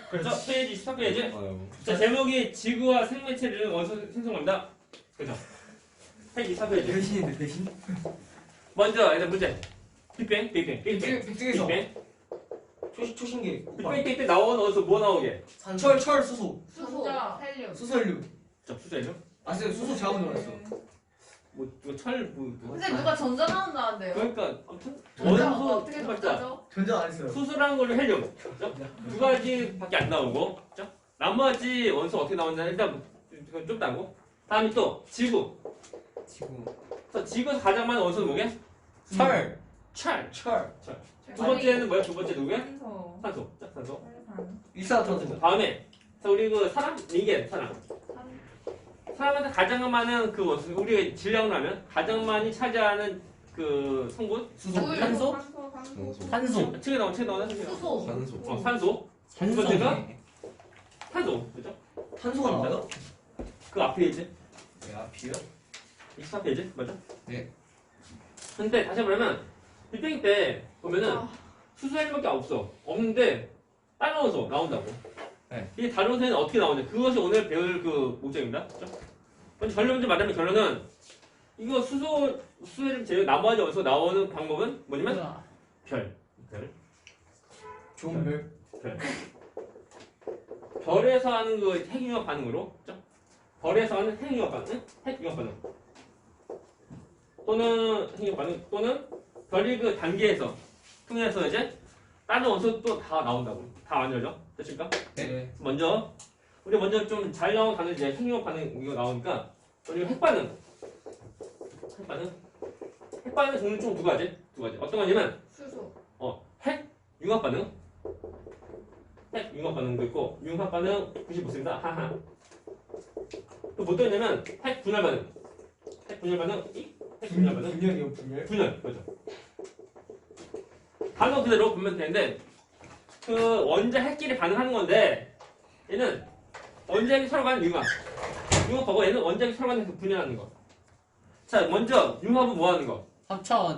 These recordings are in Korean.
자, 페이지 14페이지. 아유. 자, 제목이 지구와 생명체를 원소 생성합니다. 그죠? 페이지 14페이지. 대신인데 대신? 먼저 일단 문제. 빅뱅. 빅뱅에서 빅뱅. 초신계 빅뱅 때 나온 원소 뭐 나오게? 철 수소 수소, 헬륨. 수소연료 자, 수소죠? 아세요? 수소 작은 줄 알았어. 뭐 철 뭐. 근데 누가 전자 나온다는데요? 그러니까 아무튼 전자 원소 어떻게 해봤자 전자죠? 전자 안 했어요. 수소라는 걸로 헬륨. 그죠? 두 가지밖에 안 나오고. 그죠? 나머지 원소 어떻게 나오냐 일단 좀 따고. 다음에 또 지구. 지구 그래서 지구에서 가장 많은 원소는 뭐게? 철 철. 두 번째는 뭐야? 두 번째 누구야? 산소. 산소. 자, 산소. 활산. 일산화탄소 다음에 자, 우리 그 사람 사람. 사람한테 가장 많은 그 원소 우리 질량으로 하면 가장 많이 차지하는 그 성분 수소 물, 탄소 산소. 탄소 책에 나오나 수소. 산소. 산소. 두 번째가 탄소. 그죠? 탄소가 나와요? 그 앞에 있지. 네 앞이요? 24페이지 맞아? 네. 근데 다시 말하면 빅뱅 때 보면은 아. 수소헬륨밖에 없는데 다른 원소 나온다고. 네. 이게 다른 원소는 어떻게 나오냐? 그것이 오늘 배울 그 목적입니다. 그렇죠? 먼저 결론 말하면 결론은 이거 수소헬륨 제외 나머지 원소 나오는 방법은 뭐냐면 별. 좋은 별 별에서 하는 그 핵융합 반응으로, 그렇죠? 별에서 하는 핵융합 반응, 핵융합 반응. 또는 핵융합 반응, 또는 별이 그 단계에서 통해서 이제 다른 원소 또 다 나온다고. 다 만들어져. 됐습니까? 네. 우리 먼저 좀 잘 나온 반응 이제 핵융합 반응 이거 나오니까 우리 핵반응. 핵반응 종류 총 두 가지. 어떤 거냐면 수소. 핵융합 반응. 핵융합 반응도 있고 융합 반응 95입니다. 하하. 또 뭐 또 있냐면 핵분열 반응. 핵분열 반응. 분열이요 분열 분열. 그렇죠. 단어 그대로 보면 되는데 그 원자 핵끼리 반응하는 건데 얘는 원자핵이 서로 간의 융합하고 얘는 원자핵이 서로 간의 분열하는 거. 자, 먼저 융합은 뭐 하는 거? 합쳐.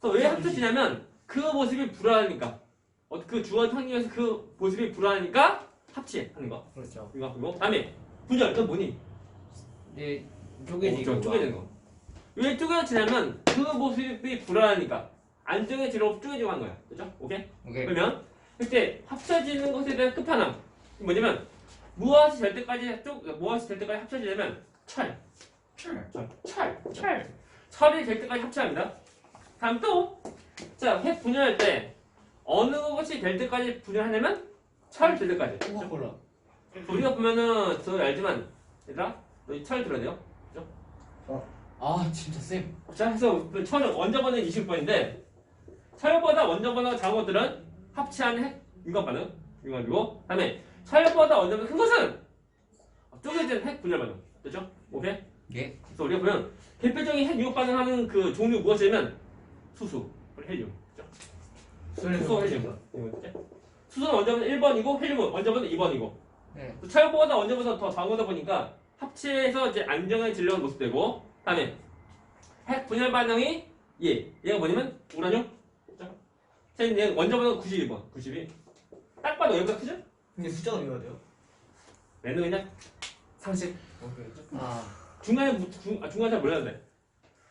또 왜 합쳐지냐면 그 모습이 불안하니까. 그 주어 환경에서 그 모습이 불안하니까 합치하는 거. 그렇죠. 융합이고. 다음에 분열. 또 뭐니? 네, 쪼개지고. 쪼개지는 거. 왜 쪼개지냐면 그 모습이 불안하니까. 안정해지려고 쪼개지고 하는 거야. 그죠? 오케이? 오케이. 그러면 그때 합쳐지는 것에 대한 끝판왕. 뭐냐면 무엇이 될 때까지 합쳐지려면 철이 될 때까지 합쳐야 합니다. 다음 또 자, 핵 분열할 때 어느 것이 될 때까지 분열하냐면 철 될 때까지. 코카콜라. 우리가 보면은 저 알지만 얘들아 너 철 들어야 돼요. 아, 진짜 쌤. 자, 그래서 그 철은 원자번호는 20번인데 철보다 원자번호가 작은 것들은 합치하는 핵 융합 반응. 융합이고 그다음에 철보다 원자번호가 큰 것은 쪼개진 핵 분열 반응. 됐죠? 오케이? 예. 그래서 우리가 보면 대표적인 핵 융합 반응하는 그 종류 무엇이냐면 수소, 헬륨. 수소, 헬륨. 수소는 원자번호 1번이고 헬륨은 원자번호 2번이고. 네. 철보다 원자번호 더 작은 거다 보니까 합체해서 이제 안정해지려는 모습되고 그다음에 핵 분열 반응이 얘가 뭐냐면 우라늄. 얘 원자번호 92번. 92. 딱 봐도 여기가 크죠? 근데 숫자가 외워야 돼요? 얘는 그냥 30 아, 중간에 중간 잘 몰라도 돼.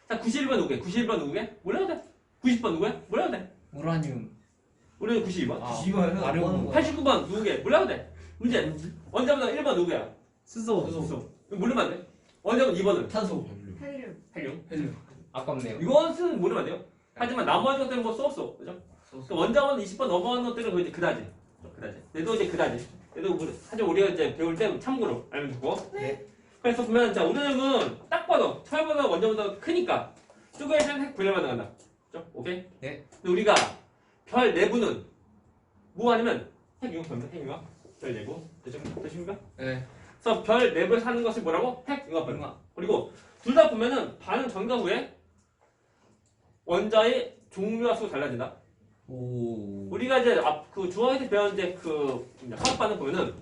자, 91번 누구게? 91번 누구게? 몰라도 돼. 90번 누구야? 몰라도 돼. 우라늄. 우리는 92번. 아, 이거요? 아래로. 89번 누구게? 몰라도 돼. 문제. 원자번호 1번 누구야? 수소. 수소. 이거 모르면 안 돼. 원자번호 2번은 탄소 헬륨. 헬륨. 헬륨 아깝네요. 이것은 모르면 안 돼요. 하지만 나머지 것들은 뭐 써 없어. 그죠? 그 원자번호 20번 넘어간 것들은 거의 이제 그다지. 얘도 이제 그다지. 얘도 사실 우리가 이제 배울 때 참고로 알면 되고. 네. 그래서 보면 자 우라늄은 딱 봐도 철보다 원자보다 크니까 쪼개진 핵 분열만 나간다. 그죠? 오케이? 네. 근데 우리가 별 내부는 뭐 하냐면 핵융합입니다. 핵융합. 별 내부. 되십니까? 네. 그래서 별 내부에 사는 것을 뭐라고? 핵융합입니다. 그리고 둘 다 보면은 반응 전과 후에 원자의 종류와 수가 달라진다. 오. 우리가 이제 그 중학교 때 배운 이제 그 화학 반응 보면은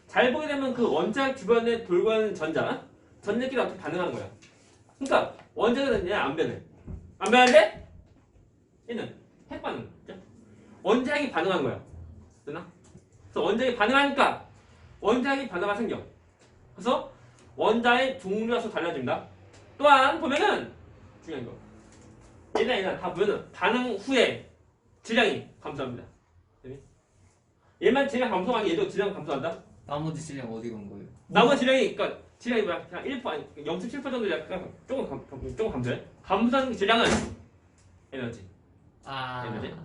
잘 보게 되면 그 원자 주변에 돌고 있는 전자끼리 어떻게 반응하는 거야. 그러니까 원자는 얘는 안 변해. 안 변하는데 얘는 핵 반응. 원자핵이 반응하는 거야. 됐나? 그래서 원자핵이 반응하니까 원자핵이 변화가 생겨. 그래서 원자의 종류가 또 달라집니다. 또한 보면은 중요한 거. 얘나 다 보면은 반응 후에 질량이 감소합니다. 얘만 질량 감소하니 얘도 질량 감소한다. 나머지 질량 어디 간 거예요? 나머지 질량이 그러니까 질량이 뭐야? 그냥 1% 아니 0.7% 정도 약간 조금 감소해. 감소하는 질량은 에너지. 아. 에너지?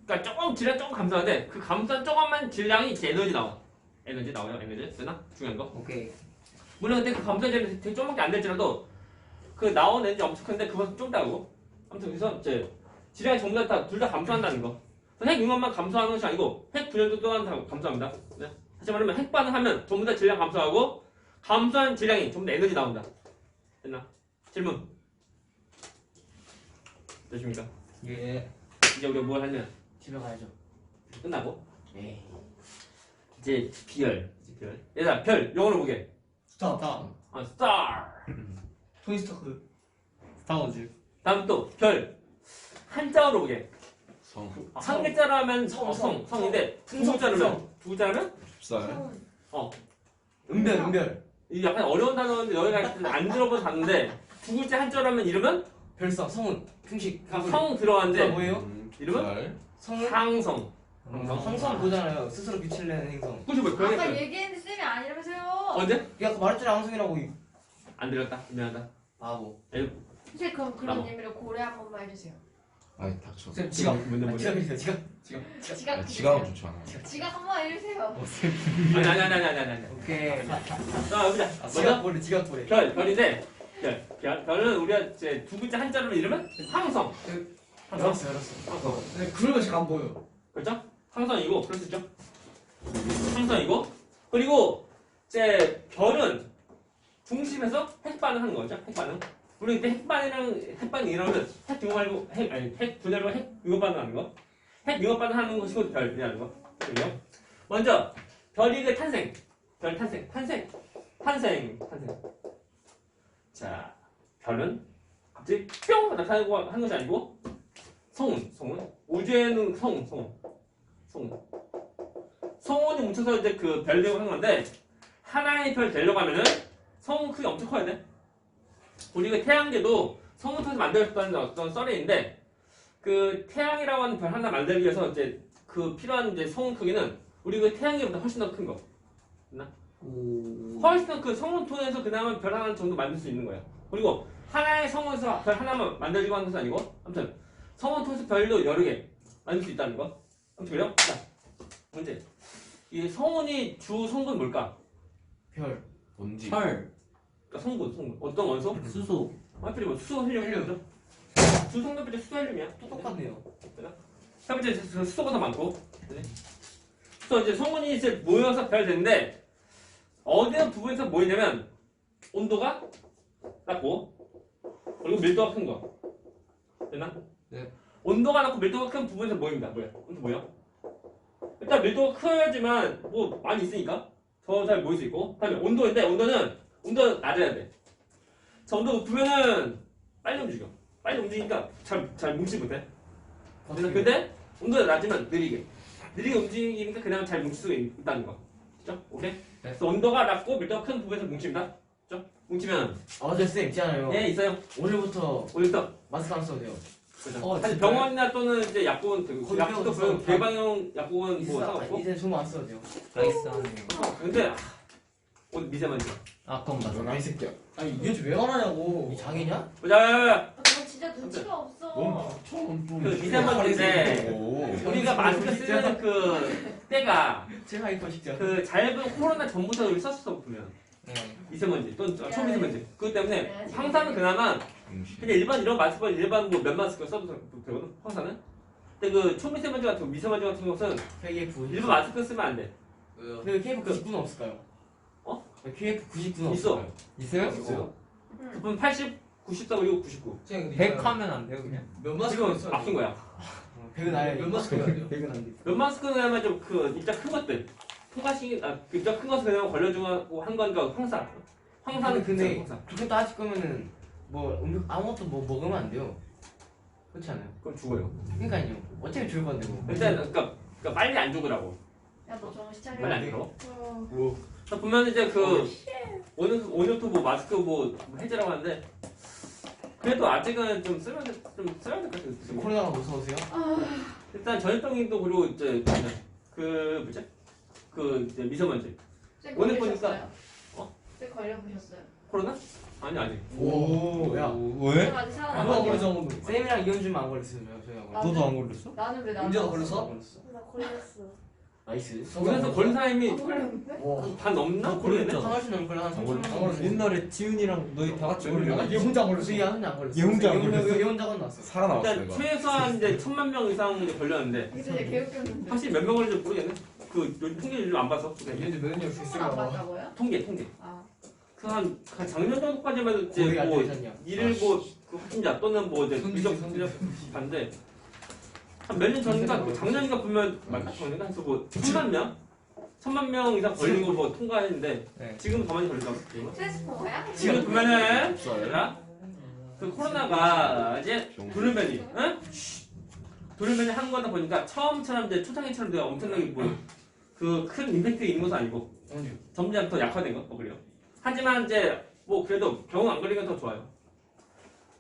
그러니까 조금 질량 조금 감소하는데 그 감소한 조금만 질량이 이제 에너지 나와. 에너지 나와요. 에너지. 되나? 중요한 거. 오케이. 물론 근데 그 감소한 질량이 되게 조금밖에 안 될지라도 그 나온 에너지 엄청 큰데 그것은 좀 다르고. 아무튼 그래서 이제 질량이 전부 다 둘 다 감소한다는 거. 핵 융합만 감소하는 것이 아니고 핵 분열도 또한 다 감소합니다. 네? 다시 말하면 핵 반응하면 전부 다 질량 감소하고 감소한 질량이 전부 다 에너지 나온다. 됐나? 질문. 되십니까? 예. 이제 우리가 뭘 하냐? 집에 가야죠. 끝나고 예. 이제 비열. 얘들아 별 영어로 보게. 스탑. 스타. star. 토니 스타크. 스타워즈. 다음 또 별. 한자어로 보게. 성. 한 글자로 하면 성, 성인데 두 성, 글자로 성. 하면 두 글자면 쌀. 은별. 이 약간 어려운 단어인데 너희가 안 들어본 단어인데 두 글자 한자로 하면 이름은 별성. 성은. 충식. 성 들어가는데 뭐예요? 이름은? 쌀. 성은? 항성. 항상 보잖아요. 스스로 빛을 내는 행성. 그치 뭐 그런 아까 게 얘기했는데 쌤이 아니라면서요. 언제? 야, 아까 말했잖아, 항성이라고. 안 들렸다. 미안하다. 바보. 선생님 그럼 나무. 그런 의미로 고래 한 번만 해주세요. 아니 닥쳐. 쌤, 지갑. 뭔데, 아, 지갑이세요, 지갑. 지각. 아니, 지갑은 좋지 않아. 지각 한 번 해주세요. 아니. 오케이. 자 보자. 지갑 보래, 지갑 보래. 별인데 별은 우리가 이제 두 글자 한자로 이름은 항성. 알았어. 항성. 근데 그런 거 잘 안 보여. 그렇죠? 항성이고 그럴 수 있죠. 항성이고 그리고 이제 별은 중심에서 핵 반응하는 거죠. 핵 반응. 우리 이때 핵 반응이 이러면 핵 융합 말고 핵 분열로 핵 융합 반응하는 거. 핵 융합 반응하는 것이고 별이라는 거. 그죠? 먼저 별이 그 탄생. 별 탄생. 자, 별은 갑자기 뿅 나타나고 하는 것이 아니고 성운. 우주에는 성운이 뭉쳐서 이제 그 별 되고 하는 건데 하나의 별 되려고 하면은 성운 크기 엄청 커야 돼. 우리 그 태양계도 성운 통해서 만들어졌다는 어떤 썰인데 그 태양이라고 하는 별 하나 만들기 위해서 이제 그 필요한 이제 성운 크기는 우리 그 태양계보다 훨씬 더 큰 거. 오. 훨씬 더 그 성운 통해서 그나마 별 하나 정도 만들 수 있는 거야. 그리고 하나의 성운에서 별 하나만 만들기고 하는 것은 아니고 아무튼 성운 통해서 별도 여러 개 만들 수 있다는 거. 아무튼 그래요? 자, 문제. 이 성운이 주 성분 뭘까? 별. 뭔지. 철. 그러니까 성분. 어떤 원소? 수소. 하필이 뭐 수소, 헬륨이죠. 주 성분들이 수소, 헬륨이야. 똑똑하네요. 첫 번째 수소가 더 많고. 그래서 이제 성분이 이제 모여서 별 되는데 어느 부분에서 모이냐면 온도가 낮고 그리고 밀도가 큰 거. 되나? 네. 온도가 낮고 밀도가 큰 부분에서 모입니다. 온도 모여. 일단 밀도가 커야지만 뭐 많이 있으니까 더 잘 모일 수 있고. 그다음에 온도인데 온도는 낮아야 돼. 자, 온도 높으면은 빨리 움직여. 빨리 움직이니까 잘 뭉치지 못해. 근데 온도가 낮으면 느리게 움직이니까 그냥 잘 뭉칠 수가 있다는 거. 그죠? 오케이? 그래서 온도가 낮고 밀도가 큰 부분에서 뭉칩니다. 그죠? 뭉치면 어제 쌤 있잖아요. 예 있어요. 오늘부터 오늘부터 마스크 안 써도 돼요. 그죠? 사실 병원이나 또는 이제 약국은 거기 약국도 병원 보면 개방형 약국은 뭐 상관없고. 이제 정말 안 써도 돼요. 나이스하네요. 근데 오늘 미세먼지. 아, 그건 맞아. 너나 이 새끼야. 아니 이게 왜 말하냐고. 이 장애냐? 보자. 너 진짜 눈치가 없어. 처음 좀. 그 미세먼지인데 오. 우리가 마스크 쓰는 그 때가 제가 이거 진짜. 그 얇은 코로나 전부터 우리 썼어 보면 네. 미세먼지 또는 초미세먼지. 그렇기 때문에 네. 황사는 그나마 음식. 그냥 일반 이런 마스크 일반 뭐 면 마스크 써도 되거든 황사는. 근데 그 초미세먼지 같은 거, 미세먼지 같은 것은 KF. 일반 마스크 쓰면 안 돼. 왜요? 근데 KF 99는 없을까요? 어? KF 99는 있어. 없을까요? 있어요? 있어요. 응. 그럼 80, 94 그리고 99. 100 하면 안 돼요, 그냥? 몇 지금 바뀐 거야. 100은 아예 몇 마스크가 돼요? 100은 안 돼. 면 마스크는 아마 좀그 입자 큰 것들. 통과시 입자 큰 것을 그냥 걸려주고 한 거니까 황사. 황사는 근데 진짜 황사. 그렇게 따질 거면은 뭐 아무것도 뭐 먹으면 안 돼요. 그렇지 않아요? 그럼 죽어요. 그러니까요. 어차피 죽을 건데 뭐. 일단 그러니까 빨리 안 죽으라고. 야너 정신 차려. 말이 안 들어. 뭐 자, 보면 이제 그 오늘부터 뭐 마스크 뭐 해제라고 하는데 그래도 아직은 좀 써야 될 것 같아요. 코로나가 무서우세요? 일단 전염병도 그리고 이제 그 뭐지? 그 이제 미세먼지. 쌤 오늘 걸리셨어요? 어? 쌤 걸려보셨어요? 코로나? 아니 아직. 오야 왜? 쌤 아직 안 살아남았어요. 걸려. 쌤이랑 이현주만 안 걸렸어요. 저희가 걸렸어요. 너도 안 걸렸어? 나는 왜 나는 문제가 안 걸렸어? 나 걸렸어. 나이스. 그래서 걸린 사람이 안 걸렸는데? 반 넘나? 너 걸렸잖아. 상할 수는 걸려 한 30명. 옛날에 지훈이랑 너희 다 같이 걸려. 얘 혼자 안 걸렸어. 얘 혼자 안 걸렸어. 얘 혼자 안 걸렸어? 얘 혼자 건너왔어. 살아남았어 일단 내가. 최소한 이제 1,000만 명 이상 이제 걸렸는데 이제 얘 개웃겼는데. 확실히 몇 명 걸린지 모르겠네. 그 요즘 통계 요즘 안 봤어. 얘도 몇 년이 수술 안 봤다고요? 통계. 아. 한 작년 정도까지만 해도 거의 이제 안 뭐 되셨냐? 일일보 그 확진자 또는 뭐 이제 손짓이 누적 반대 한 몇 년 전인가 그 작년인가 보면 맞나 작년인가 해서 뭐 1,000만 명 이상 걸린 거 뭐 통과했는데 네. 지금 더 많이 걸릴까? 트랜스포머야? 지금 보면은 자, 그 코로나가 이제 돌연변이, 응? 돌연변이 하는 거다 보니까 처음처럼 이제 초창기처럼 내가 엄청나게 뭐 그 큰 임팩트 있는 것도 아니고 점점 더 약화된 거 그래요. 하지만 이제 뭐 그래도 병원 안 걸리는 게 더 좋아요.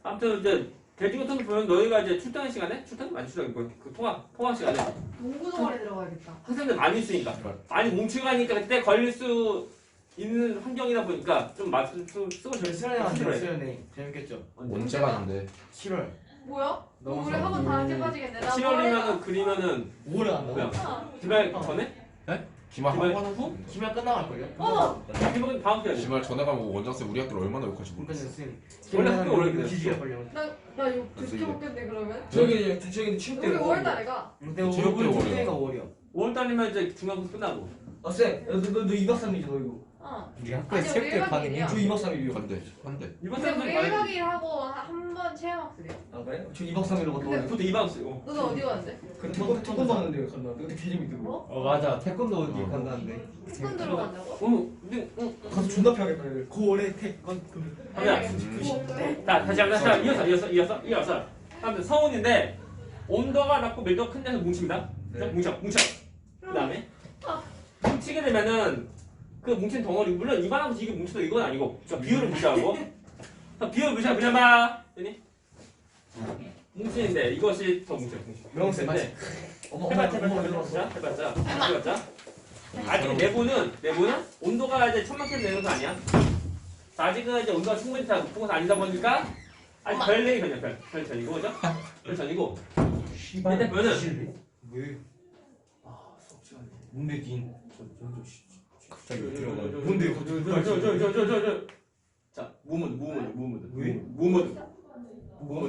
아무튼 이제 대중교통 보면 너희가 이제 출퇴근 시간에 많이 출퇴근 그 통화 시간에 농구 동아리 들어가야겠다. 학생들 많이 있으니까 많이 뭉치고 가니까 그때 걸릴 수 있는 환경이다 보니까 좀 마스크 쓰고 저희 수련회 왔어요. 수련회 재밌겠죠? 언제 가는데? 7월. 뭐야? 너무 우리 학원 다 함께 빠지겠네. 나 7월이면은 그리면은 5월에 간다고? 뭐야? 아, 기말 전에? 기말 기말 한 번? 후? 기말 끝나고 할걸요? 어머! 기말 다음 주에 기말 전에 가면 원장쌤 우리 학교를 얼마나 욕할지 그러니까 모르겠어. 쌤. 원래 학교 원래 그래요. 기지가 걸려. 나 이거 두께 먹겠네 그러면. 저기 취업 우리 5월달에 가. 근데 취업 때 5월이가 5월이야. 5월달이면 이제 중간고사 끝나고 쌤, 너 2박 3일이죠, 너 이거? 어. 우리 학교에 아니, 체육대 우리 가능해? 1박 2일이야. 저 2박 3일이요. 한대. 이번 근데 생은 우리 1박 2일 하고 한 번 체험학습이야. 아, 그래? 저 2박 3일로 갔다 근데- 왔는데. 그것도 2박 쓰고 너는 어디 갔는데? 그 태권도 하는데 갔나? 그때 개 재밌더라고. 어 맞아. 태권도 어디 간다는데. 태권도로 간다고? 근데 가서 존나 패하겠다, 얘들. 9월에 태권도. 하면 네. 자 다시 한번 자 이어서 다음 성운인데 온도가 낮고 밀도가 큰 데서 뭉칩니다. 네. 뭉쳐 그 다음에 뭉치게 되면은 그 뭉친 덩어리 물론 이만하고 이게 뭉쳐도 이건 아니고 자, 비율을 무시하고 자, 비율을 무시하고 그냥 봐 되니? 뭉치는데 이것이 더 뭉쳐 명세 맞지? 근데 어머, 해봤자 아직 내부는 온도가 이제 1000만큼 되는 거 아니야? 자, 아직은 이제 온도가 충분히 다 높은 것은 아니다 보니까 아직 별내기 전이야 별 전이고 그죠? 별 전이고 근데 보면은 왜? 수업 시간에 뭔데, 닌? 갑자기 들어가. 뭔데? 자 무모드 왜? 무모드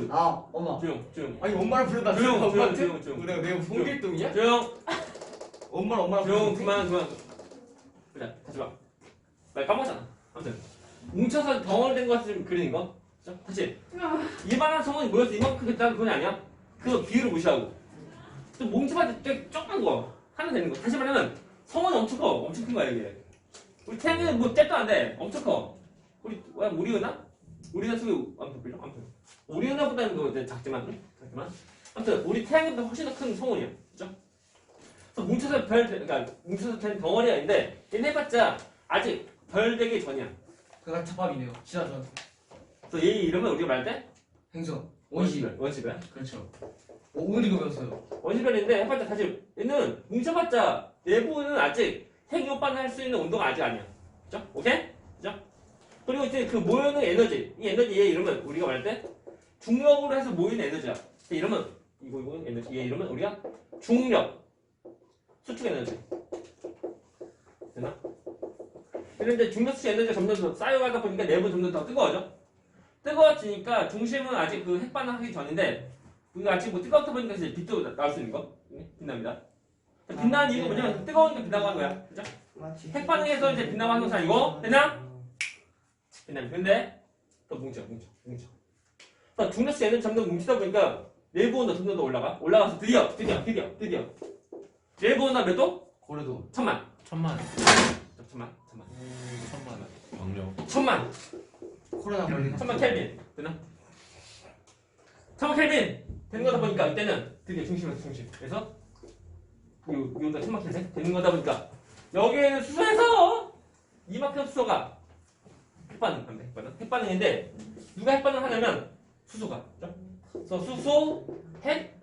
아, 엄마. 조용 아니, 엄마를 부른다. 조용 엄마한테? 조용 내가 홍길동이야? 조용 엄마를 조용 부르는데? 그만 그래 다시 봐 나 까먹었잖아 아무튼 뭉쳐서 덩어리된 것을 그리는 거 자, 다시 이만한 성원이 모여서 이만큼 됐다는 그건 아니야 그 비율을 무시하고 또 뭉쳐봤을 때 조그만 거 하면 되는 거 다시 말하면 성원이 엄청 큰 거야 이게 우리 태양은 뭐 떼도 안돼 엄청 커 우리 은하 수이 아무튼 그죠 아무튼 우리 은하보다는 그 이제 작지만 아무튼 우리 태양보다 훨씬 더 큰 성원이야 그죠 그래서 뭉쳐서 된 덩어리가 있는데 얘네 해봤자 아직 별 되기 전이야 그가 잡밥이네요. 진짜 전. 그래서 얘 이름은 우리가 말할 때 행성. 원시별 그렇죠. 오늘 이거 배웠어요. 원시별인데 해봤자 사실 얘는 뭉쳐봤자 내부는 아직 핵융합반을 할 수 있는 온도가 아직 아니야 그죠 오케이 그죠 그리고 이제 그 모여있는 에너지 이 에너지 얘 이름은 우리가 말할 때 중력으로 해서 모이는 에너지야 얘 이름은 이거 에너지 얘 이름은 우리가 중력 수축 에너지 되나? 그런데 중력 수축 에너지가 점점 더 쌓여가다 보니까 내부 점점 더 뜨거워지니까 중심은 아직 그 핵반응하기 전인데 우리가 아직 뭐 뜨겁다 보니까 이제 빛도 나올 수 있는 거 빛납니다. 빛나는 이유가 뭐냐면 뜨거우니까 빛나고 하는 거야. 그죠? 핵반응에서 이제 빛나고 하는 것은 아니고 됐나? 빛납니다. 근데 또 뭉쳐. 그래서 중력 수축 에너지 점점 뭉치다 보니까 내부 온도 점점 더 올라가서 드디어 내부 온도 몇 도? 고래도. 1000만. 1000만. 1000만. 코로나 걸린. 1000만 켈빈 되나? 1000만 켈빈 되는 거다 보니까 이때는 드디어 중심에서 중심. 그래서 이 여기다 천막힐 때 되는 거다 보니까 여기에는 수소에서 이만큼 수소가 핵반응합니다. 핵반응인데 누가 핵반응 하냐면 수소가. 그죠? 그래서 수소, 핵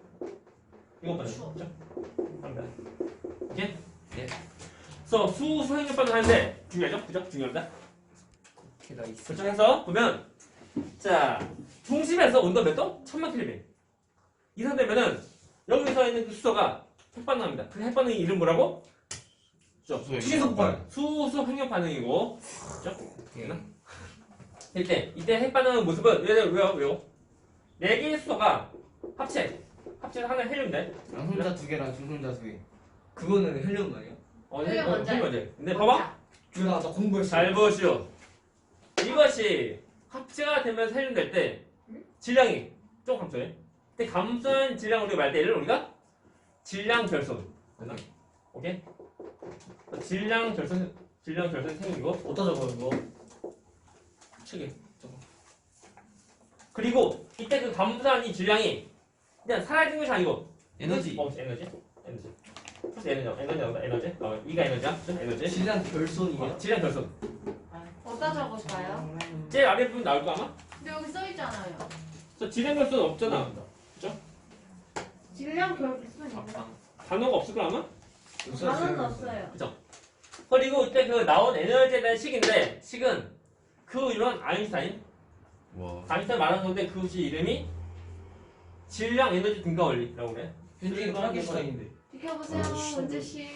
이거 반응. 그죠? 합니다. 오케이? 예. 그래서 수소 핵 반응 하는데 중요하죠? 그죠? 중요합니다. 오케이 나이스. 그렇죠? 해서 보면 자 중심에서 온도 몇 도? 1000만 켈빈 이상 되면은 여기서 있는 그 수소가 핵반응합니다. 그 핵반응의 이름 뭐라고? 수소 수소폭발. 수소 핵력 반응이고 오케이. 이때 핵반응의 모습은 왜요? 4개의 수소가 합체해서 하나 헬륨인데 양손자 2개랑 중손자 2개. 그거는 헬륨 아니야? 헬륨 원자. 헬륨 원자. 근데 봐봐 나 공부했어. 잘 보시오. 이것이 합체가 되면서 헬륨 될 때 질량이 좀 감소해. 근데 감소한 질량을 우리가 말할 때 얘를 우리가 질량 결손. 됐나? 오케이? 질량 결손 생기고 어디다 적어 이거? 책에 적어. 그리고 이때 그 감소한 이 질량이 그냥 사라진 것이 아니고 에너지. 에너지. 플러스 에너지. 이가 에너지야. 그죠? 에너지. 질량 결손이야? 질량 결손. 어디다 적어줄까요? 제일 아래 부분 나올 거 아마? 근데 여기 써있잖아요. 그래서 질량 결손 없잖아. 질량 결손 있나요? 단어가 없을 거 아마? 단어는 없어요. 그리고 이때 그 나온 에너지에 대한 식인데 식은 그 이론 아인슈타인 말하는 건데 그것이 이름이 질량 에너지 등가 원리라고 그래. 현진이 프랑켄슈타인인데. 비켜보세요, 원재씨.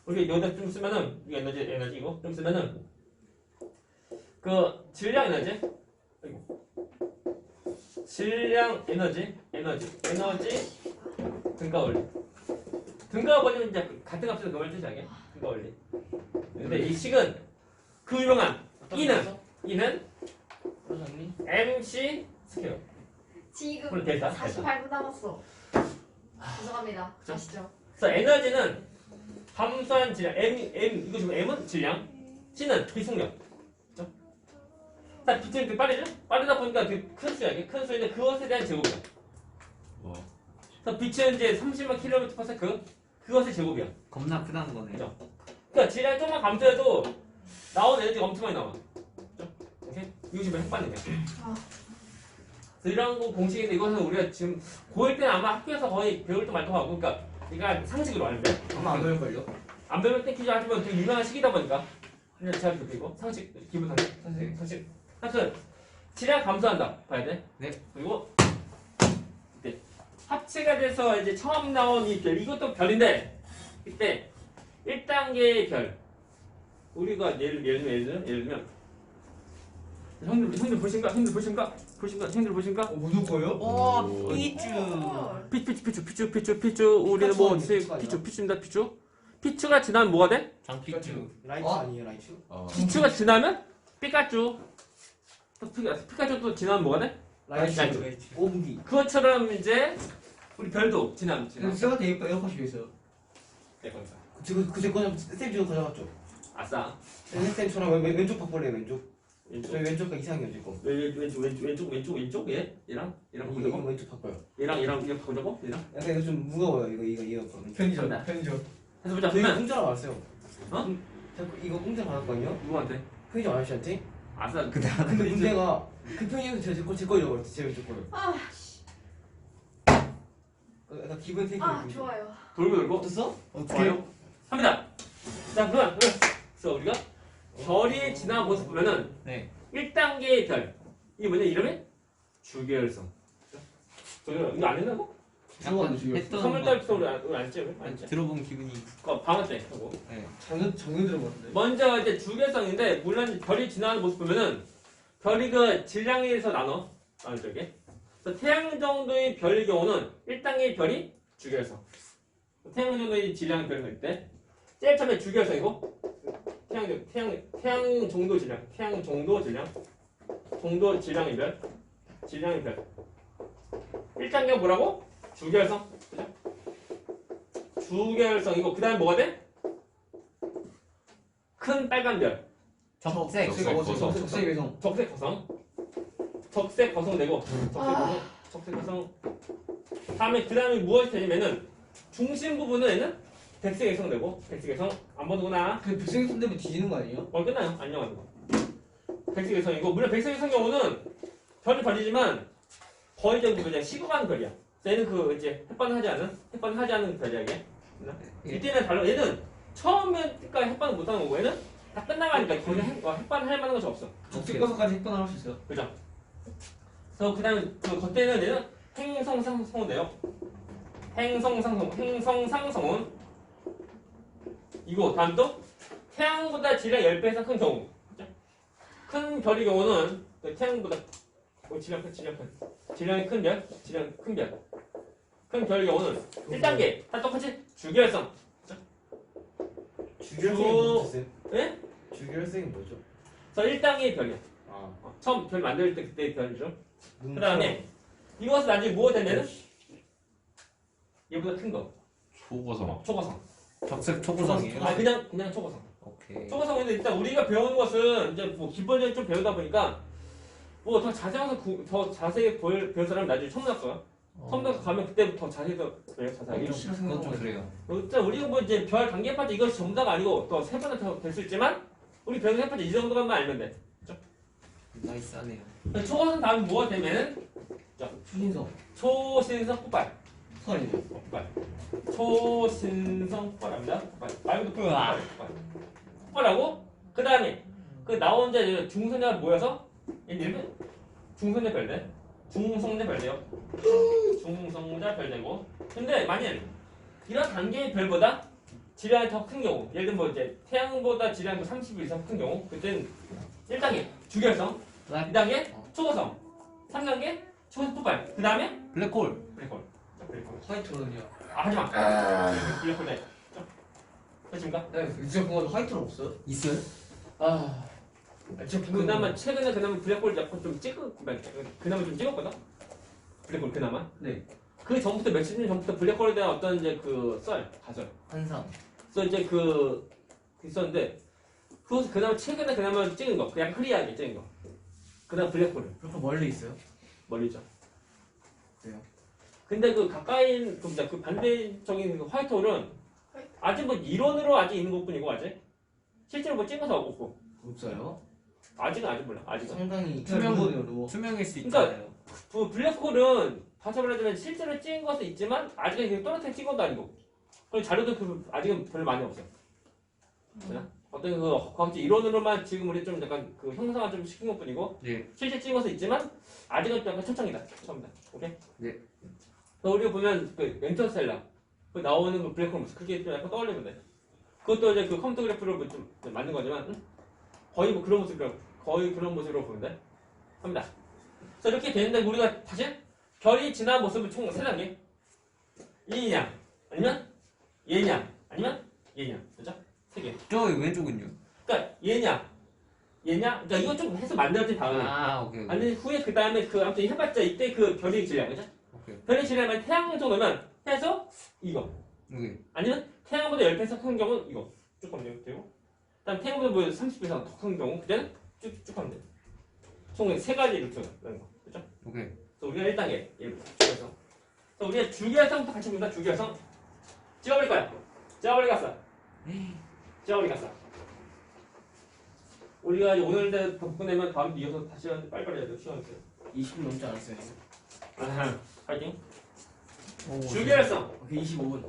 우리 여기다 좀 쓰면은 이게 에너지고 좀 쓰면은 그 질량 에너지 질량 에너지 등가 원리. 등가 원리는 이제 같은 값에서 그걸 뜻이 아니야? 등가 원리. 근데 이 식은 그 유명한 E는 그러셨니? MC 스퀘어. 지금 그럼 델타. 48분 남았어. 죄송합니다. 그쵸? 가시죠. 그래서 에너지는 감소한 질량 이거 지금 M은 질량, C는 비속력. 그렇죠? 딱 비트는 빠르죠? 빠르다 보니까 큰 수야. 이게 큰 수인데 그것에 대한 제곱이야. 그래서 빛은 이제 30만 km/s 그것의 제곱이야. 겁나 크다는 거네. 그죠? 그러니까 질량이 조금만 감소해도 나온 에너지가 엄청 많이 나와. 그죠? 오케이? 이거 지금 핵반응이야. 그래서 이런 거 공식인데 이것은 우리가 지금 고1 때는 아마 학교에서 거의 배울 때 말도 하고 그러니까 이거 상식으로 알는데 아마 안 배울걸요? 안 배우면 땡키지 하지만 되게 유명한 시기다 보니까 그냥 제가 그리고 상식 기본 상식 하여튼 질량 감소한다 봐야 돼. 네. 그리고 이때 합체가 돼서 이제 처음 나온 이 별 이것도 별인데 이때 1단계의 별 우리가 예를 들면 형들 보신가? 무슨 거요? 오, 피추 우리는 뭐 피추가 아니라? 피추입니다. 피추가 지나면 뭐가 돼? 장피쭈. 라이츠 어? 아니에요, 라이츠? 피추가 지나면 피카츄 또 피카츄 또 지나면 뭐가 돼? 라이츠. 오분기. 그것처럼 이제 우리 별도 지나면 쇠가 되게 예뻐 에어팟이 있어요. 그제 거는 쌤 지금 가져갔죠? 아싸 쌤 저랑 왼쪽 바꿔래요, 왼쪽. 왼쪽 저희 왼쪽가 이상해요, 지금. 왼쪽 얘랑 이거 바꾸자고 왼쪽 바꿔요. 얘랑 이거 바꾸자고 얘랑 약간 이거 좀 무거워요, 이거. 편의점. 맞다. 편의점. 해서 보자 저희 그러면 공짜로 받았어요. 어? 이거 공짜 받았거든요? 누구한테? 편의점 아저씨한테? 아싸 근데 근데 문제가 그 편의점 제 거 잃어버렸어, 제 왼쪽 거를. 아, 약간 기분 탱크 좋아요. 돌고 어땠어? 좋아요 합니다. 자 그래서 우리가 별이 지나간 모습 보면은 네. 1단계의 별 이게 뭐냐 이름이 주계열성. 이거 안 했나고? 약간 했던 선물달부터 우리 안 찍어요? 안 찍어? 들어본 기분이. 그거 방학 때 하고. 네. 작년 들어봤는데. 먼저 이제 주계성인데 물론 별이 지나가는 모습 보면은 별이 그 질량에서 나눠 쪽에. 그래서 태양 정도의 별의 경우는 1단계의 별이 주계성. 태양 정도의 질량의 별이 있을 때 제일 처음에 주계성이고 태양 정도 질량의 별. 1단계가 뭐라고? 주계열성. 그죠? 주계열성이고 그 다음에 뭐가 돼? 큰 빨간 별. 적색. 적색 외성. 적색 거성 되고 적색 거성 다음에 그 다음에 무엇이 되냐면은 중심 부분은 얘는 백색외성 되고 백색외성 안 보는구나. 그 백색이 손대면 뒤지는 거 아니에요? 끝나요. 안녕하는 거. 백색외성이고 물론 백색외성 경우는 별은 별이지만 거의 좀 그냥 시급한 별이야. 얘는 그 이제 햇반하지 않은 별이야 이게. 이때는 달라. 얘는 처음에까지 햇반을 못하는 거고 얘는 다 끝나가니까 거의 햇반 할 만한 것이 없어. 적색 가서까지 햇반을 할 수 있어요. 그죠? 그래서 그다음에 그 겉에는 얘는 행성상성인데요. 행성상성은 이거 다음 또 태양보다 질량 10배 이상 큰 경우. 그죠? 큰 별의 경우는 태양보다 질량이 큰 별, 큰 별의 경우는 1단계 다 똑같이 주결성. 주결성이 뭐지? 예? 주결성이 뭐죠? 그래서 1단계의 별이야. 아. 처음 별 만들 때 그때의 별이죠. 그 다음에 이것은 나중에 뭐가 되면은 얘보다 큰 거. 초고성. 초고성. 적색 초고성이에요. 아 그냥 초고성. 오케이. 초고성인데 일단 우리가 배우는 것은 이제 뭐 기본적으로 좀 배우다 보니까 뭐 더 더 자세히 배울 사람 나중에 첨단학과 가면 그때부터 더 자세히 배워요 자세하게. 그건 좀 그래요. 일단 우리가 뭐 이제 별 단계 해봤자 이것이 전부 다가 아니고 더 세 번은 더 될 수 있지만 우리 별을 해봤자 이 정도만 알면 돼. 나이스하네요. 초고성 다음 뭐가 되면은 초신성. 초신성 폭발. 선이네. 폭발. 초신성 폭발합니다. 폭발. 말고도 폭발. 폭발하고 그 다음에 그 나온 이제 중성자가 모여서 얘는 중성자 별대. 중성자 별대요. 중성자 별대고. 근데 만약 이런 단계의 별보다 질량이 더 큰 경우, 예를 들면 뭐 이제 태양보다 질량이 30배 이상 큰 경우, 그때는 1단계 주결성, 2단계 초고성, 3단계 초고성 폭발. 그 다음에 블랙홀. 블랙홀. 화이트로는요? 아 하지마. 블랙홀 돼. 됐습니까? 네, 진짜 그거 화이트로 없어요? 있어요? 아, 진짜 그나마 최근에 블랙홀 약간 좀 그나마 좀 찍었거든. 블랙홀 그나마. 네. 그 전부터 며칠 년 전부터 블랙홀에 대한 어떤 이제 그 가설. 환상. 그래서 이제 그 있었는데 그것을 그나마 최근에 그나마 찍은 거, 그냥 클리어하게 찍은 거. 그다음 블랙홀을 그렇게 멀리 있어요? 멀리죠. 그래요? 근데 그 가까이 그 반대적인 그 화이트홀은 아직 뭐 이론으로 아직 있는 것뿐이고 아직 실제로 뭐 찍어서 없고 없어요? 아직은 몰라. 아직은. 상당히 투명으로. 투명일 수 그러니까 있잖아요. 그 블랙홀은 다시 말하자면 실제로 찍은 것은 있지만 아직은 그냥 또렷하게 찍은 것도 아니고 그리고 자료도 아직은 별로 많이 없어요. 그냥 어떤 그 과학적 이론으로만 지금 우리 좀 약간 그 형상화 좀 시킨 것뿐이고 예. 실제 찍은 것은 있지만 아직은 약간 초창이다. 처음이다. 오케이? 네. 그래서 우리가 보면 그 엔터스텔라 그 나오는 그 블랙홀 모습 그게 좀 약간 떠올리면 돼. 그것도 이제 그 컴퓨터 그래프로 좀 만든 거지만 거의 뭐 그런 모습으로 보면 돼. 합니다. 그래서 이렇게 되는데 우리가 다시 별이 지난 모습을 총 3단계. 이냐 아니면 얘냐 아니면 얘냐. 그죠? 3개. 저 왼쪽은요? 그러니까 얘냐 그러니까 이거 좀 해서 만들어진 다음에 아, 오케이. 오케이. 아니 후에 그 다음에 그 아무튼 해봤자 이때 그 별의 질량 그죠? 오케이. 별의 질량만 태양 정도면 해서 이거 오케이. 아니면 태양보다 10배 이상 큰 경우는 이거 쭉 하면 되고 그다음 태양보다 뭐 30배 이상 더 큰 경우 그때는 쭉쭉 하면 돼. 총 3가지 루트가 되는 거 그죠? 오케이. 그래서 우리가 1단계 주결성. 그래서 우리가 주결성부터 같이 봅니다. 주결성 찍어버릴 거야. 찍어버리 갔어. 우리가 이제 오늘 때 덕분에면 다음 주 이어서 다시 하는데 빨리빨리 해야 돼. 시간 있어요. 20분 넘지 않았어요. 파이팅. 오, 주결성. 오케이, 25분.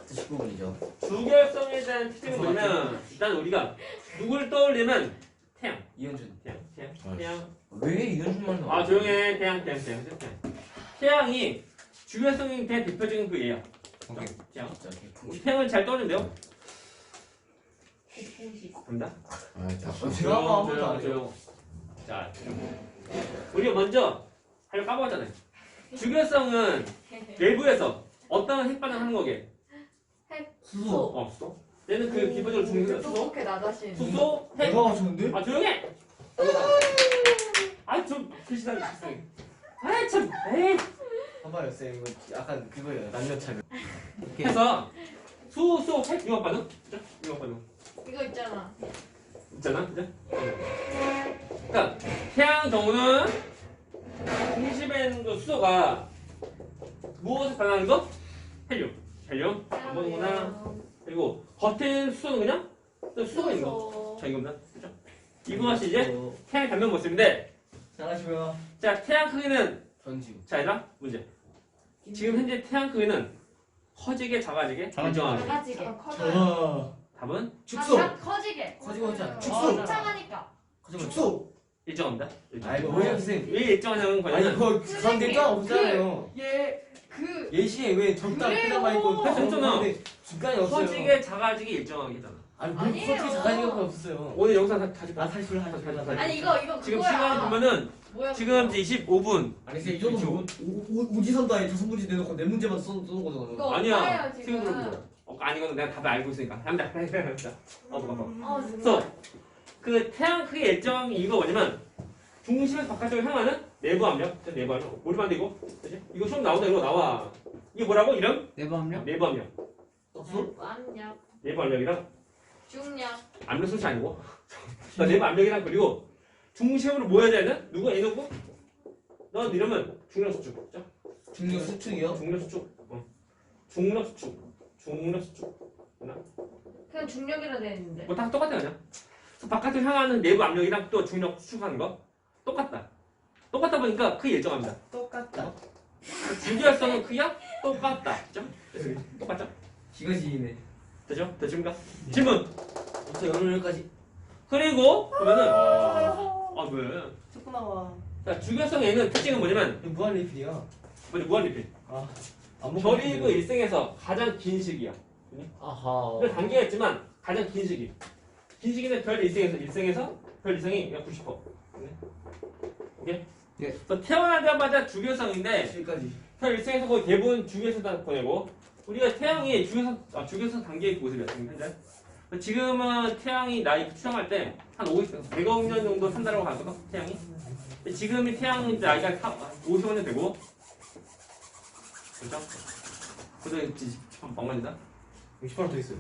19분이죠. 주결성에 대한 특징은 뭐냐면 일단 우리가 누굴 떠올리면 태양. 이현준. 태양. 왜 이현준만 나와? 아 조용해. 태양. 태양이 주결성에 대한 대표적인 그 예야. 오케이. 태양. 진짜 개꿀. 우리 태양을 잘 떠올린대요. 갑니다. 아, 다. 제가 아무것도 안 해요. 자, 우리가 먼저 하려 까먹었잖아요. 주결성은 내부에서 어떤 핵반응을 하는 거게? 수소. 없어. 얘는 그 기본적으로 중립 수소, 똑똑해 나 자신. 수소, 핵. 내가 맞췄는데? 아 조용해. 아좀 글씨다. 아 참. 에이. 봐봐요 쌤 이거 약간 그거예요 남녀차별. 해서 수소, 핵 융합 반응. 그죠? 융합 반응. 이거 있잖아. 있잖아, 그죠? 그러니까 태양 경우는 중심에 있는 그 수소가 무엇을 반응하는 거? 헬륨 안 보는구나. 그리고 겉에 수소는 그냥 또 수소가 있는 거. 자 이겁니다. 그죠? 이것이 이제 태양의 단면 모습인데 잘하시고요. 자 태양 크기는 전지우. 자 얘들아 문제. 지금 현재 태양 크기는 커지게 작아지게 일정하게. 작아지게. 저 답은 축소. 커지게. 커지고 하지 않아. 축소. 차가니까. 축소. 일정합니다. 아이고 왜 선생님? 왜 일정하냐는 아니 거냐면 그거 선생님, 관계가 없잖아요. 그 예시에 왜 덥다 그래요. 크다만 있고 했었잖아. 중간이 없어요. 커지게 작아지게 일정하게잖아. 아니 뭐 아니에요. 커지게 작아지는 없어요. 오늘 영상 다시 아 다시 불러 다시 불러. 아니 이거 지금 그거야. 시간이 보면은 뭐야? 지금 이제 25분. 아니 이 정도 오지선다에 5문제 내놓고 4문제만 쓰는 거잖아. 이거 아니야. 없어요, 지금. 지금 그런 거. 아니 이거는 내가 답을 알고 있으니까. 합니다. 합니다. 어 진짜. 그래서 그 태양 크기 일정한 이유가 뭐냐면 중심에서 바깥쪽으로 향하는 내부 압력. 내부 압력. 머리만 대고. 그치? 이거 시험 나오다 이거 나와. 이게 뭐라고? 이름? 내부 압력? 내부 압력. 압력, 내부 압력이랑 중력. 압력 수치 아니고. 내부 압력이랑 그리고 중심으로 모여야 되는 누구 N이고? 넌 이러면 중력 수축. 그죠? 중력 수축이요? 중력 수축. 중력 수축. 중력 수축. 그냥 중력이라 돼 있는데. 뭐 다 똑같아 그냥. 그래서 바깥으로 향하는 내부 압력이랑 또 중력 수축하는 거 똑같다. 똑같다 보니까 크게 일정합니다. 똑같다. 주기활성은 크기가 똑같다. 그죠? 똑같죠? 기가지네. 되죠? 되십니까? 질문. 부터 여기까지. 그리고 보면은 아 왜? 자꾸 나와. 자 주기활성에는 특징은 뭐냐면 이거 무한 리필이야. 뭐지 무한리필. 안 먹고 결의구 일생에서 가장 긴 시기야. 아하. 별 단계가 있지만 가장 긴 시기. 긴 시기는 별 일생에서 별 이상이 90%. 오케이? 예. 그래서 태어나자마자 주기활성인데 여기까지. 별 일생에서 거의 대부분 주기에서 보내고 우리가 태양이 주기에서 단계의 모습이야 지금 현재. 지금은 태양이 나이 추정할 때 한 100억 년 정도 산다라고 하거든 태양이. 근데 지금이 태양이 나이가 50억 년 되고, 그렇죠? 그래도 망가진다. 60%더 있어요.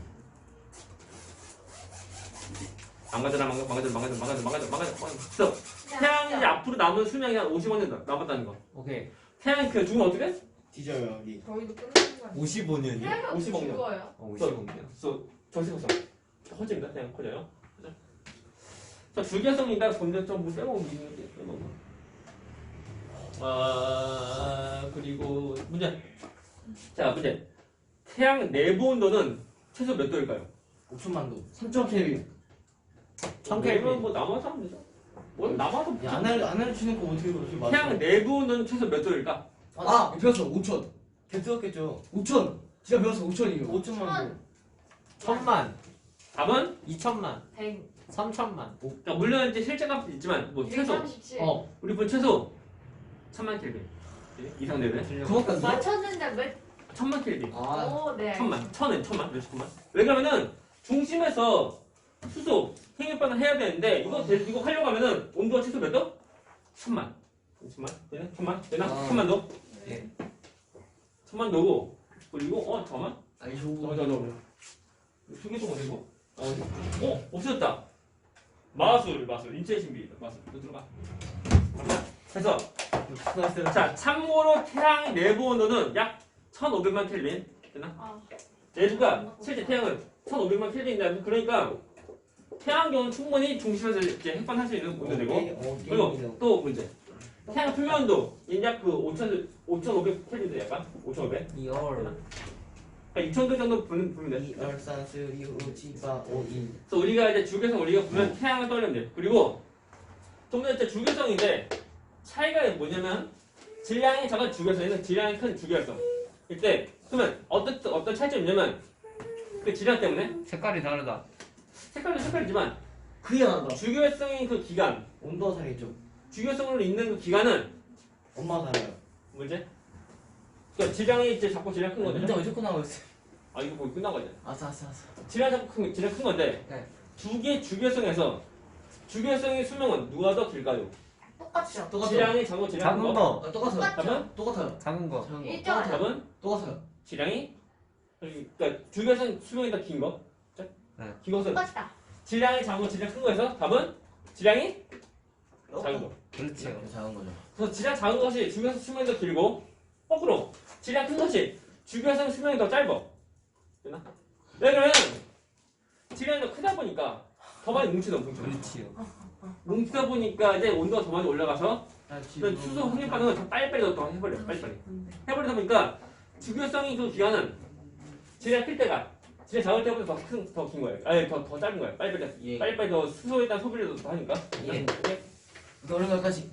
망가져라. 그래서 태양이 이제 앞으로 남은 수명이 한 50억 년 남았다는 거. 오케이. 태양이 그냥 죽으면 어떻게? 뒤져요 여기. 저희도 끝나는 거 아니야? 55년이요? 태양이 50억 년. 죽어요. 55년. 그래서 전세가성 커집니다. 태양 커져요. 그죠? 자 주기성인가 본전 좀뭐 빼먹은 게 있는데 빼먹은 거. 그리고 문제. 자 문제. 태양 내부 온도는 최소 몇 도일까요? 5천만 도. 3천 켈빈. 1000켈빈. 뭐 남아서 하면 되죠. 뭐 남아서. 야, 안 알려주는 거 어떻게 그렇게 맞아? 태양 내부 온도는 최소 몇 도일까? 아, 배웠어. 5천. 개뜨겁겠죠. 5천. 제가 배웠어. 5천이요. 5천만 도. 1000만, 답은 2000만, 100. 3000만. 그러니까 물론 이제 실제 값도 있지만 뭐 최소 137. 우리 본 최소 1000만 켈빈 이상 되네. 그거까지? 맞췄는데 왜? 1000만 켈빈. 아, 오, 네. 1000만 몇 천만. 왜 그러면은 중심에서 수소 핵융합을 해야 되는데 이거 하려고 하면은 온도가 최소 몇 도? 1000만. 1000만 되나? 1000만 되나? 아. 1000만 도? 예. 1000만 도고 그리고 잠깐만. 아니, 저. 소개도 못해고. 없어졌다. 마술 인체의 신비 마술. 너 들어가. 그래서 자 참고로 태양 내부 온도는 약 1500만 켈빈 되나? 아, 내부가 실제 태양은 1500만 켈빈인데 그러니까 태양경은 충분히 중심에서 이제 핵반할 수 있는 온도되고 그리고 또 문제 태양 표면도 약 그 5500 켈빈도 약간 5500 2월. 그러니까 2000도 정도 보면 돼. 2, 2, 3, 4, 5, 6, 7, 8, 5, 2. 그래서 우리가 이제 주기성 우리가 보면 태양을 떠올리면 돼. 그리고 좀 전에 주기성인데 차이가 뭐냐면 질량이 작은 주기성에는 질량이 큰 주기활성. 이때 그러면 어떤 차이점이 있냐면 그 질량 때문에 색깔이 다르다. 색깔이지만 그게 난다. 주기활성인 그 기간, 온도가 다르죠. 주기활성으로 있는 그 기간은 엄마가 달라요. 뭐지? 그러니까 질량이 이제 자꾸 질량 큰 문제 거죠. 어디서 나오겠어요? 아 이거 거의 끝난 거지. 아싸. 질량 큰 건데 네. 두 개 주기활성에서 주기활성의 수명은 누가 더 길까요? 똑같죠. 똑같아. 질량이 작은 거, 질량 큰 작은 거. 거. 아, 똑같아요. 답은 똑같아요. 작은 거. 일정하죠. 답은 똑같아요. 질량이 그러니까 주기활성 수명이 더 긴 거. 네. 긴 것은 똑같다. 질량이 작은 거, 질량 큰 거에서 답은 질량이 작은 거. 그렇죠. 작은 거죠. 그래서 질량 작은 것이 주기활성 수명이 더 길고 거꾸로 질량 큰 것이 주기화성 수명이 더 짧아. 됐나? 왜 그러면 질량이 더 크다 보니까 더 많이 뭉치다. 그렇지요. 뭉치다 보니까 이제 온도가 더 많이 올라가서 나 그런 수소 확률 반응을 더 빨리빨리 더 해버려. 빨리빨리. 해버리다 보니까 주기성이 그 기간은 질량 클 때가 질량 작을 때보다 더 긴 거예요. 아니 더 짧은 거예요. 빨리빨리 예. 빨리빨리 더 수소에 대한 소비를 더 하니까. 예. 오케이? 너는 몇까지?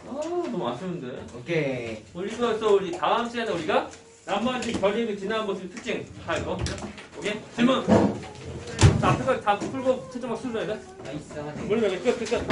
아 너무 아쉬운데. 오케이. 우리 다음 시간에 우리가 나머지 결의를 지난 모습 특징 다 이거. 오케이? 질문. 자 앞에 거다 풀고 채점막 풀어야 돼. 나이스 하네. 물론 여기 끝.